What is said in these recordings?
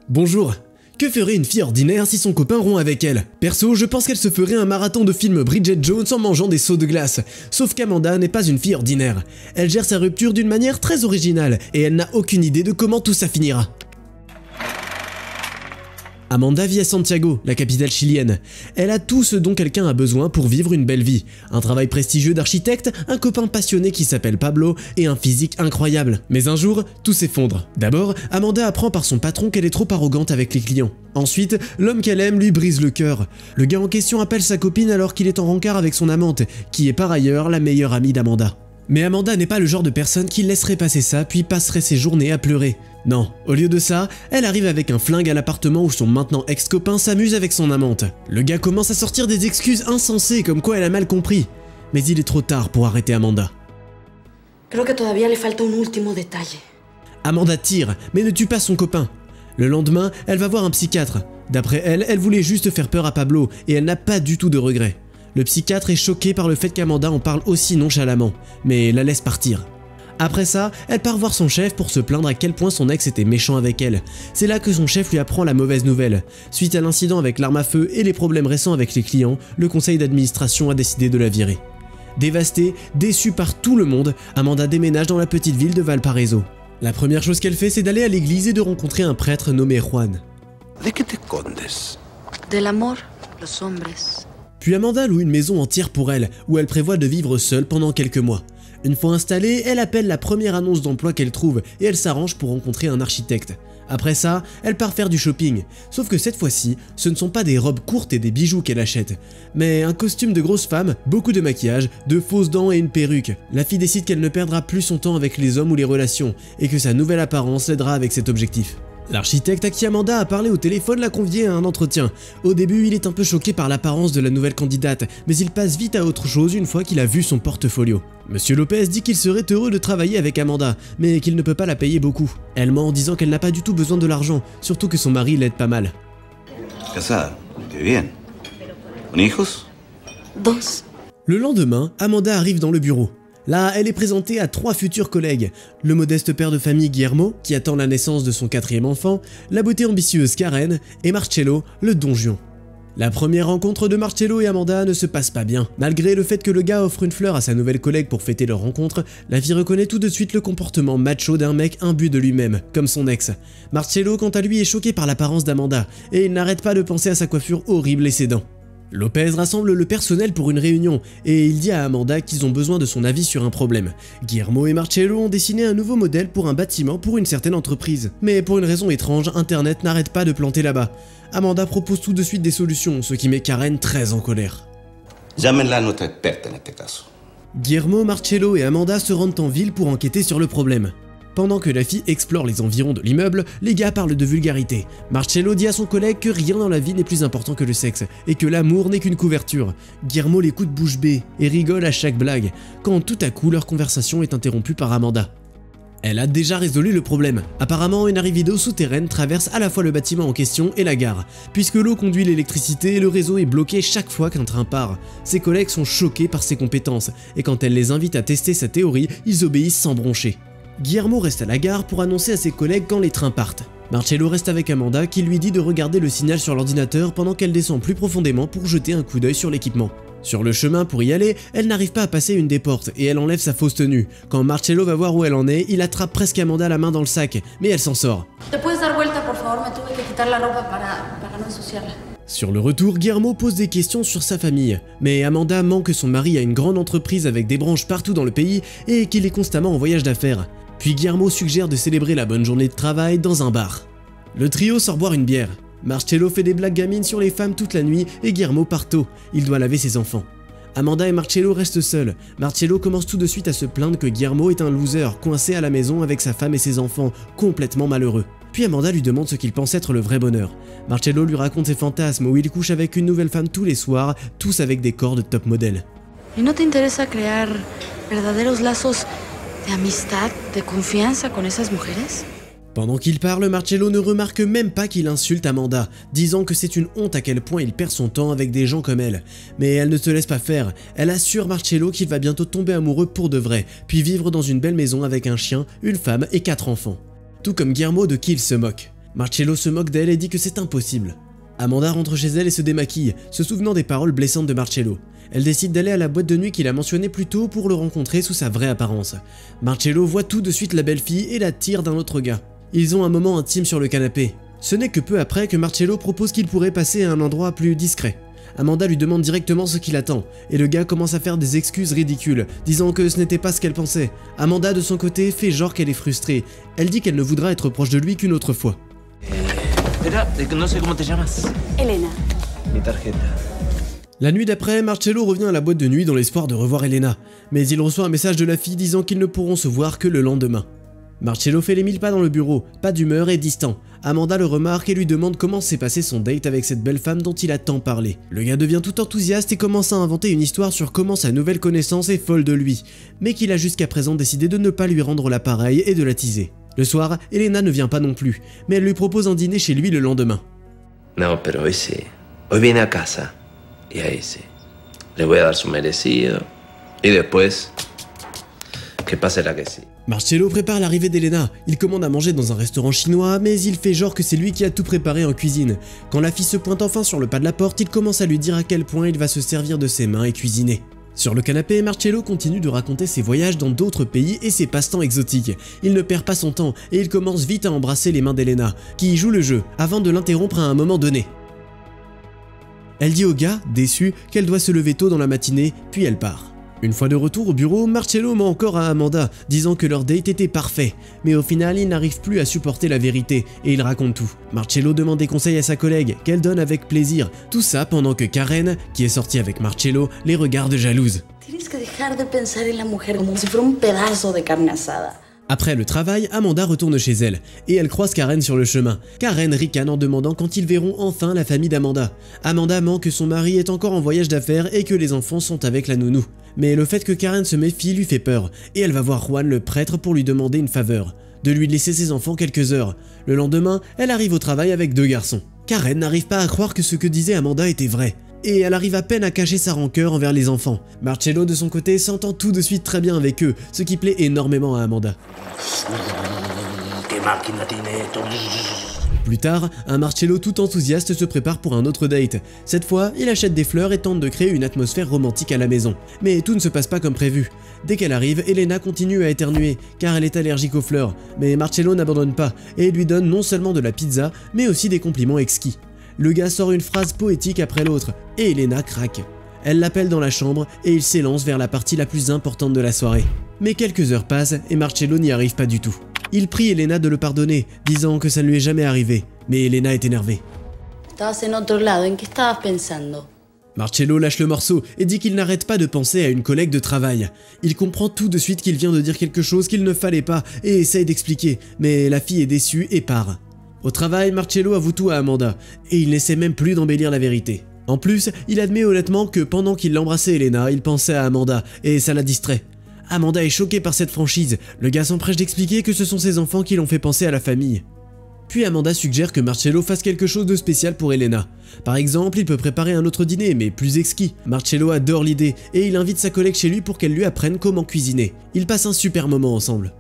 Bonjour. Que ferait une fille ordinaire si son copain rompt avec elle? Perso, je pense qu'elle se ferait un marathon de film Bridget Jones en mangeant des seaux de glace. Sauf qu'Amanda n'est pas une fille ordinaire. Elle gère sa rupture d'une manière très originale et elle n'a aucune idée de comment tout ça finira. Amanda vit à Santiago, la capitale chilienne. Elle a tout ce dont quelqu'un a besoin pour vivre une belle vie. Un travail prestigieux d'architecte, un copain passionné qui s'appelle Pablo et un physique incroyable. Mais un jour, tout s'effondre. D'abord, Amanda apprend par son patron qu'elle est trop arrogante avec les clients. Ensuite, l'homme qu'elle aime lui brise le cœur. Le gars en question appelle sa copine alors qu'il est en rencard avec son amante, qui est par ailleurs la meilleure amie d'Amanda. Mais Amanda n'est pas le genre de personne qui laisserait passer ça puis passerait ses journées à pleurer. Non, au lieu de ça, elle arrive avec un flingue à l'appartement où son maintenant ex-copain s'amuse avec son amante. Le gars commence à sortir des excuses insensées comme quoi elle a mal compris. Mais il est trop tard pour arrêter Amanda. Creo que todavía le falta un último detalle. Amanda tire, mais ne tue pas son copain. Le lendemain, elle va voir un psychiatre. D'après elle, elle voulait juste faire peur à Pablo et elle n'a pas du tout de regrets. Le psychiatre est choqué par le fait qu'Amanda en parle aussi nonchalamment, mais la laisse partir. Après ça, elle part voir son chef pour se plaindre à quel point son ex était méchant avec elle. C'est là que son chef lui apprend la mauvaise nouvelle. Suite à l'incident avec l'arme à feu et les problèmes récents avec les clients, le conseil d'administration a décidé de la virer. Dévastée, déçue par tout le monde, Amanda déménage dans la petite ville de Valparaiso. La première chose qu'elle fait, c'est d'aller à l'église et de rencontrer un prêtre nommé Juan. ¿De qué te escondes? Del amor, los hombres. Puis Amanda loue une maison entière pour elle, où elle prévoit de vivre seule pendant quelques mois. Une fois installée, elle appelle la première annonce d'emploi qu'elle trouve et elle s'arrange pour rencontrer un architecte. Après ça, elle part faire du shopping. Sauf que cette fois-ci, ce ne sont pas des robes courtes et des bijoux qu'elle achète, mais un costume de grosse femme, beaucoup de maquillage, de fausses dents et une perruque. La fille décide qu'elle ne perdra plus son temps avec les hommes ou les relations et que sa nouvelle apparence l'aidera avec cet objectif. L'architecte à qui Amanda a parlé au téléphone l'a conviée à un entretien. Au début, il est un peu choqué par l'apparence de la nouvelle candidate, mais il passe vite à autre chose une fois qu'il a vu son portfolio. Monsieur Lopez dit qu'il serait heureux de travailler avec Amanda, mais qu'il ne peut pas la payer beaucoup. Elle ment en disant qu'elle n'a pas du tout besoin de l'argent, surtout que son mari l'aide pas mal. Casada, qué bien. ¿Con hijos? Dos. Le lendemain, Amanda arrive dans le bureau. Là, elle est présentée à 3 futurs collègues, le modeste père de famille Guillermo, qui attend la naissance de son 4e enfant, la beauté ambitieuse Karen, et Marcello, le Don Juan. La première rencontre de Marcello et Amanda ne se passe pas bien. Malgré le fait que le gars offre une fleur à sa nouvelle collègue pour fêter leur rencontre, la fille reconnaît tout de suite le comportement macho d'un mec imbu de lui-même, comme son ex. Marcello, quant à lui, est choqué par l'apparence d'Amanda, et il n'arrête pas de penser à sa coiffure horrible et ses dents. Lopez rassemble le personnel pour une réunion et il dit à Amanda qu'ils ont besoin de son avis sur un problème. Guillermo et Marcello ont dessiné un nouveau modèle pour un bâtiment pour une certaine entreprise. Mais pour une raison étrange, Internet n'arrête pas de planter là-bas. Amanda propose tout de suite des solutions, ce qui met Karen très en colère. Llámenla a nuestra experta en este caso. Guillermo, Marcello et Amanda se rendent en ville pour enquêter sur le problème. Pendant que la fille explore les environs de l'immeuble, les gars parlent de vulgarité. Marcello dit à son collègue que rien dans la vie n'est plus important que le sexe, et que l'amour n'est qu'une couverture. Guillermo l'écoute bouche bée, et rigole à chaque blague, quand tout à coup leur conversation est interrompue par Amanda. Elle a déjà résolu le problème. Apparemment, une arrivée d'eau souterraine traverse à la fois le bâtiment en question et la gare. Puisque l'eau conduit l'électricité, le réseau est bloqué chaque fois qu'un train part. Ses collègues sont choqués par ses compétences, et quand elle les invite à tester sa théorie, ils obéissent sans broncher. Guillermo reste à la gare pour annoncer à ses collègues quand les trains partent. Marcello reste avec Amanda qui lui dit de regarder le signal sur l'ordinateur pendant qu'elle descend plus profondément pour jeter un coup d'œil sur l'équipement. Sur le chemin pour y aller, elle n'arrive pas à passer une des portes et elle enlève sa fausse tenue. Quand Marcello va voir où elle en est, il attrape presque Amanda la main dans le sac, mais elle s'en sort. ¿Te puedes dar vuelta, por favor? Me tuve que quitar la ropa para no ensuciarla. Sur le retour, Guillermo pose des questions sur sa famille, mais Amanda ment que son mari a une grande entreprise avec des branches partout dans le pays et qu'il est constamment en voyage d'affaires. Puis Guillermo suggère de célébrer la bonne journée de travail dans un bar. Le trio sort boire une bière. Marcello fait des blagues gamines sur les femmes toute la nuit et Guillermo part tôt, il doit laver ses enfants. Amanda et Marcello restent seuls. Marcello commence tout de suite à se plaindre que Guillermo est un loser, coincé à la maison avec sa femme et ses enfants, complètement malheureux. Puis Amanda lui demande ce qu'il pense être le vrai bonheur. Marcello lui raconte ses fantasmes où il couche avec une nouvelle femme tous les soirs, tous avec des corps de top modèle. ¿Y no te interesa crear verdaderos lazos de amistad, de confianza con esas mujeres? Pendant qu'il parle, Marcello ne remarque même pas qu'il insulte Amanda, disant que c'est une honte à quel point il perd son temps avec des gens comme elle. Mais elle ne se laisse pas faire, elle assure Marcello qu'il va bientôt tomber amoureux pour de vrai, puis vivre dans une belle maison avec un chien, une femme et 4 enfants. Tout comme Guillermo de qui il se moque. Marcello se moque d'elle et dit que c'est impossible. Amanda rentre chez elle et se démaquille, se souvenant des paroles blessantes de Marcello. Elle décide d'aller à la boîte de nuit qu'il a mentionnée plus tôt pour le rencontrer sous sa vraie apparence. Marcello voit tout de suite la belle fille et la tire d'un autre gars. Ils ont un moment intime sur le canapé. Ce n'est que peu après que Marcello propose qu'il pourrait passer à un endroit plus discret. Amanda lui demande directement ce qu'il attend, et le gars commence à faire des excuses ridicules, disant que ce n'était pas ce qu'elle pensait. Amanda de son côté fait genre qu'elle est frustrée. Elle dit qu'elle ne voudra être proche de lui qu'une autre fois. No sé cómo te llamas. Elena. Mi tarjeta. La nuit d'après, Marcello revient à la boîte de nuit dans l'espoir de revoir Elena, mais il reçoit un message de la fille disant qu'ils ne pourront se voir que le lendemain. Marcello fait les 1000 pas dans le bureau, pas d'humeur et distant. Amanda le remarque et lui demande comment s'est passé son date avec cette belle femme dont il a tant parlé. Le gars devient tout enthousiaste et commence à inventer une histoire sur comment sa nouvelle connaissance est folle de lui, mais qu'il a jusqu'à présent décidé de ne pas lui rendre l'appareil et de la teaser. Le soir, Elena ne vient pas non plus, mais elle lui propose un dîner chez lui le lendemain. No, pero hoy sí. Hoy viene a casa. Y ahí sí. Le voy a dar su merecido. Y después, que pase la que sí. Marcello prépare l'arrivée d'Elena. Il commande à manger dans un restaurant chinois, mais il fait genre que c'est lui qui a tout préparé en cuisine. Quand la fille se pointe enfin sur le pas de la porte, il commence à lui dire à quel point il va se servir de ses mains et cuisiner. Sur le canapé, Marcello continue de raconter ses voyages dans d'autres pays et ses passe-temps exotiques. Il ne perd pas son temps et il commence vite à embrasser les mains d'Elena, qui joue le jeu, avant de l'interrompre à un moment donné. Elle dit au gars, déçue, qu'elle doit se lever tôt dans la matinée, puis elle part. Une fois de retour au bureau, Marcello ment encore à Amanda, disant que leur date était parfait. Mais au final, il n'arrive plus à supporter la vérité, et il raconte tout. Marcello demande des conseils à sa collègue, qu'elle donne avec plaisir. Tout ça pendant que Karen, qui est sortie avec Marcello, les regarde jalouse. Tienes que dejar de pensar en la mujer como si fuera un pedazo de carne asada. Après le travail, Amanda retourne chez elle, et elle croise Karen sur le chemin. Karen ricane en demandant quand ils verront enfin la famille d'Amanda. Amanda ment que son mari est encore en voyage d'affaires et que les enfants sont avec la nounou. Mais le fait que Karen se méfie lui fait peur, et elle va voir Juan le prêtre pour lui demander une faveur, de lui laisser ses enfants quelques heures. Le lendemain, elle arrive au travail avec 2 garçons. Karen n'arrive pas à croire que ce que disait Amanda était vrai, et elle arrive à peine à cacher sa rancœur envers les enfants. Marcello de son côté s'entend tout de suite très bien avec eux, ce qui plaît énormément à Amanda. Plus tard, un Marcello tout enthousiaste se prépare pour un autre date. Cette fois, il achète des fleurs et tente de créer une atmosphère romantique à la maison. Mais tout ne se passe pas comme prévu. Dès qu'elle arrive, Elena continue à éternuer, car elle est allergique aux fleurs. Mais Marcello n'abandonne pas, et lui donne non seulement de la pizza, mais aussi des compliments exquis. Le gars sort une phrase poétique après l'autre, et Elena craque. Elle l'appelle dans la chambre, et il s'élance vers la partie la plus importante de la soirée. Mais quelques heures passent, et Marcello n'y arrive pas du tout. Il prie Elena de le pardonner, disant que ça ne lui est jamais arrivé, mais Elena est énervée. Estabas en otro lado, ¿en qué estabas pensando? Marcello lâche le morceau et dit qu'il n'arrête pas de penser à une collègue de travail. Il comprend tout de suite qu'il vient de dire quelque chose qu'il ne fallait pas et essaye d'expliquer, mais la fille est déçue et part. Au travail, Marcello avoue tout à Amanda, et il n'essaie même plus d'embellir la vérité. En plus, il admet honnêtement que pendant qu'il embrassait Elena, il pensait à Amanda, et ça la distrait. Amanda est choquée par cette franchise, le gars s'empresse d'expliquer que ce sont ses enfants qui l'ont fait penser à la famille. Puis Amanda suggère que Marcello fasse quelque chose de spécial pour Elena. Par exemple, il peut préparer un autre dîner, mais plus exquis. Marcello adore l'idée, et il invite sa collègue chez lui pour qu'elle lui apprenne comment cuisiner. Ils passent un super moment ensemble.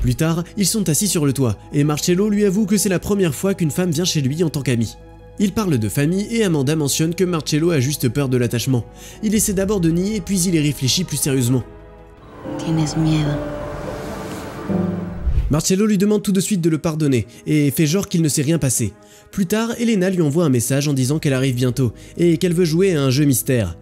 Plus tard, ils sont assis sur le toit, et Marcello lui avoue que c'est la première fois qu'une femme vient chez lui en tant qu'amie. Il parle de famille et Amanda mentionne que Marcello a juste peur de l'attachement. Il essaie d'abord de nier, puis il y réfléchit plus sérieusement. Tienes miedo. Marcello lui demande tout de suite de le pardonner, et fait genre qu'il ne s'est rien passé. Plus tard, Elena lui envoie un message en disant qu'elle arrive bientôt, et qu'elle veut jouer à un jeu mystère.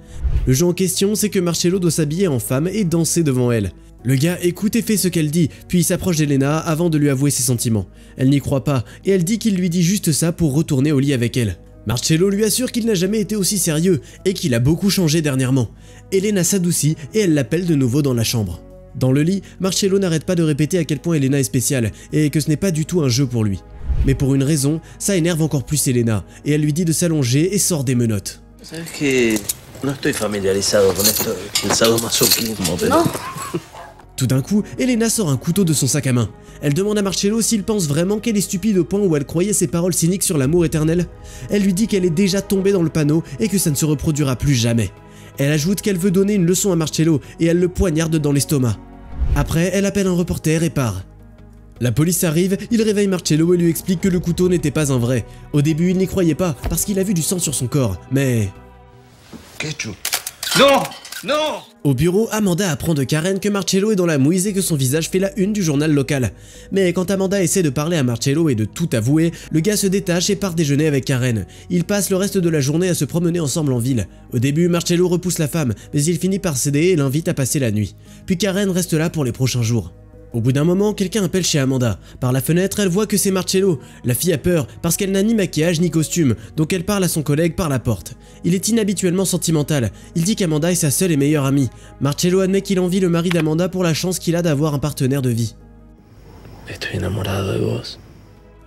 Le jeu en question, c'est que Marcello doit s'habiller en femme et danser devant elle. Le gars écoute et fait ce qu'elle dit, puis il s'approche d'Elena avant de lui avouer ses sentiments. Elle n'y croit pas, et elle dit qu'il lui dit juste ça pour retourner au lit avec elle. Marcello lui assure qu'il n'a jamais été aussi sérieux, et qu'il a beaucoup changé dernièrement. Elena s'adoucit, et elle l'appelle de nouveau dans la chambre. Dans le lit, Marcello n'arrête pas de répéter à quel point Elena est spéciale, et que ce n'est pas du tout un jeu pour lui. Mais pour une raison, ça énerve encore plus Elena, et elle lui dit de s'allonger et sort des menottes. Sabes que no estoy familiarizado con esto del sadomasoquismo, pero... No. Tout d'un coup, Elena sort un couteau de son sac à main. Elle demande à Marcello s'il pense vraiment qu'elle est stupide au point où elle croyait ses paroles cyniques sur l'amour éternel. Elle lui dit qu'elle est déjà tombée dans le panneau et que ça ne se reproduira plus jamais. Elle ajoute qu'elle veut donner une leçon à Marcello et elle le poignarde dans l'estomac. Après, elle appelle un reporter et part. La police arrive, il réveille Marcello et lui explique que le couteau n'était pas un vrai. Au début, il n'y croyait pas, parce qu'il a vu du sang sur son corps, mais... Ketchup. Non! Non! Au bureau, Amanda apprend de Karen que Marcello est dans la mouise et que son visage fait la une du journal local. Mais quand Amanda essaie de parler à Marcello et de tout avouer, le gars se détache et part déjeuner avec Karen. Ils passent le reste de la journée à se promener ensemble en ville. Au début, Marcello repousse la femme, mais il finit par céder et l'invite à passer la nuit. Puis Karen reste là pour les prochains jours. Au bout d'un moment, quelqu'un appelle chez Amanda. Par la fenêtre, elle voit que c'est Marcello. La fille a peur parce qu'elle n'a ni maquillage ni costume, donc elle parle à son collègue par la porte. Il est inhabituellement sentimental. Il dit qu'Amanda est sa seule et meilleure amie. Marcello admet qu'il envie le mari d'Amanda pour la chance qu'il a d'avoir un partenaire de vie. Estoy enamorado de vos.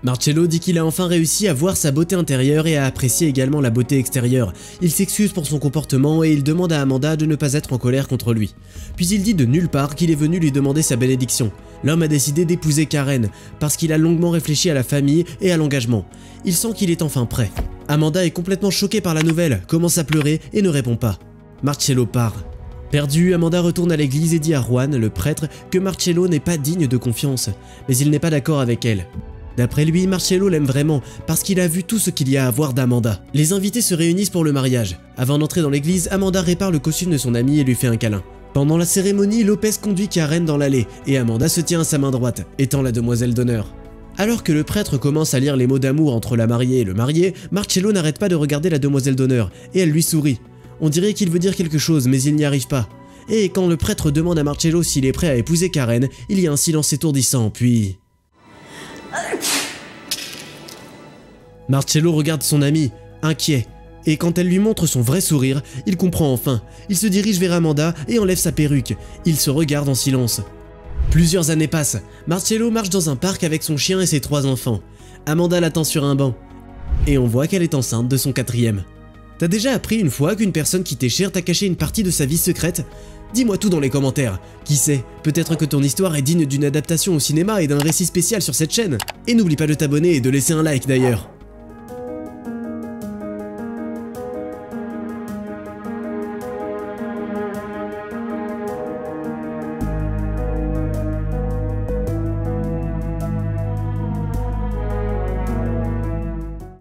Marcello dit qu'il a enfin réussi à voir sa beauté intérieure et à apprécier également la beauté extérieure. Il s'excuse pour son comportement et il demande à Amanda de ne pas être en colère contre lui. Puis il dit de nulle part qu'il est venu lui demander sa bénédiction. L'homme a décidé d'épouser Karen parce qu'il a longuement réfléchi à la famille et à l'engagement. Il sent qu'il est enfin prêt. Amanda est complètement choquée par la nouvelle, commence à pleurer et ne répond pas. Marcello part. Perdue, Amanda retourne à l'église et dit à Juan, le prêtre, que Marcello n'est pas digne de confiance, mais il n'est pas d'accord avec elle. D'après lui, Marcello l'aime vraiment parce qu'il a vu tout ce qu'il y a à voir d'Amanda. Les invités se réunissent pour le mariage. Avant d'entrer dans l'église, Amanda répare le costume de son ami et lui fait un câlin. Pendant la cérémonie, Lopez conduit Karen dans l'allée et Amanda se tient à sa main droite, étant la demoiselle d'honneur. Alors que le prêtre commence à lire les mots d'amour entre la mariée et le marié, Marcello n'arrête pas de regarder la demoiselle d'honneur et elle lui sourit. On dirait qu'il veut dire quelque chose mais il n'y arrive pas. Et quand le prêtre demande à Marcello s'il est prêt à épouser Karen, il y a un silence étourdissant puis... Marcello regarde son ami, inquiet, et quand elle lui montre son vrai sourire, il comprend enfin. Il se dirige vers Amanda et enlève sa perruque. Ils se regardent en silence. Plusieurs années passent. Marcello marche dans un parc avec son chien et ses 3 enfants. Amanda l'attend sur un banc. Et on voit qu'elle est enceinte de son 4e. T'as déjà appris une fois qu'une personne qui t'est chère t'a caché une partie de sa vie secrète? Dis-moi tout dans les commentaires. Qui sait, peut-être que ton histoire est digne d'une adaptation au cinéma et d'un récit spécial sur cette chaîne. Et n'oublie pas de t'abonner et de laisser un like d'ailleurs.